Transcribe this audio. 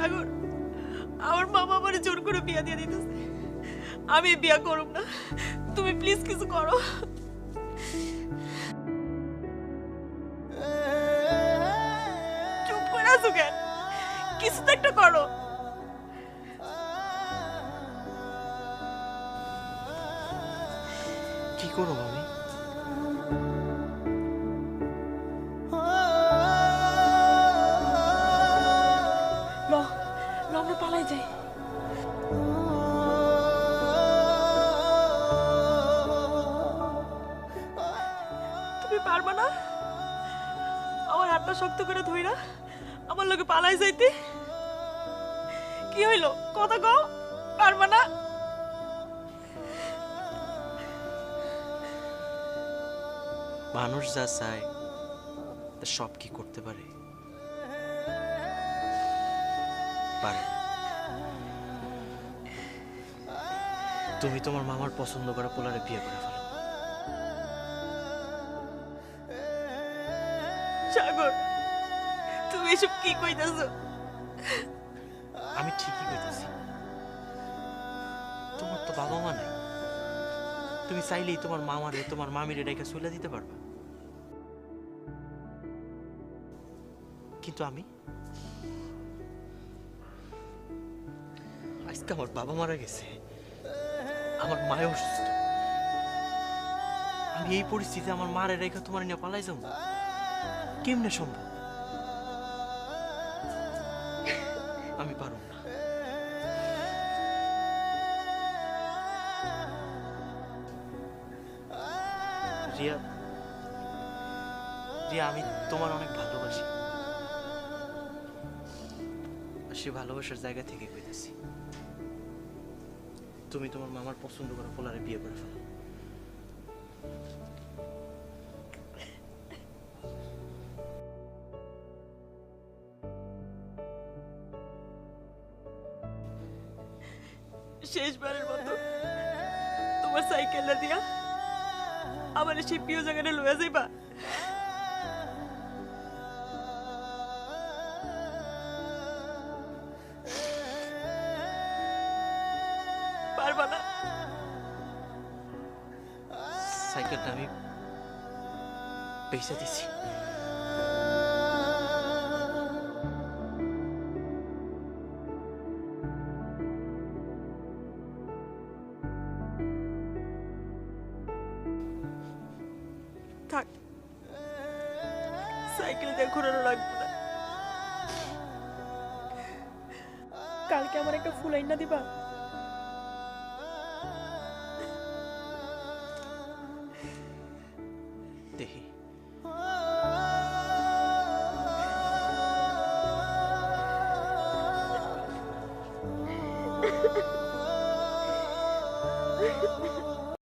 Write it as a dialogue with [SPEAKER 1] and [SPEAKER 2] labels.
[SPEAKER 1] সাগর, আমার মামা আমারে জোর করে বিয়া দিয়ে দিতেছে। আমি বিয়া করব না, তুমি প্লিজ কিছু করো। চুপ করে আছো কেন? কিছু তো একটা করো।
[SPEAKER 2] কি করো আমি?
[SPEAKER 1] আমরা পালাই যাই। তুমি পারবা না আমার হাতটা শক্ত করে ধইরা আমার লগে পালাই যাইতে? কি হইলো, কথা কও, পারবা না?
[SPEAKER 2] মানুষ যা চায় তা সব কি করতে পারে? পারে। তুমি তোমার মামার পছন্দ করা পোলারে বিয়ে করে ফেলো।
[SPEAKER 1] সাগর, তুমি এসব কি কইতাছো?
[SPEAKER 2] আমি ঠিকই কইতাছি। তোমার তো বাবা মা নাই, তুমি চাইলেই তোমার মামারে তোমার মামিরে রেখে চলে দিতে পারবা। কিন্তু আমি আজকে আমার বাবা মারা গেছে, আমার মায় অসুস্থ, আমি এই পরিস্থিতিতে আমার মারে রেখে তোমার নিয়ে পালাই যাবো কেমনে সম্ভব? আমি পারব না। রিয়া, রিয়া, আমি তোমার অনেক ভালোবাসি। সে ভালোবাসার জায়গা থেকে কইতেছি, তুমি তোমার মামার পছন্দ করা পোলারে বিয়ে করে ফেলো।
[SPEAKER 1] শেষবারের মতো তোমার সাইকেলটা দিয়া আমার সেই প্রিয় জায়গাটা লয়ে যাইবা? পারবা না?
[SPEAKER 2] সাইকেলটা আমি পয়সা দিছি।
[SPEAKER 1] থাক, সাইকেল দিয়ে ঘোরানো লাগবে না। কালকে আমার একটা ফুল আইনা দিবা?
[SPEAKER 2] দেখি।
[SPEAKER 1] Ha ha ha.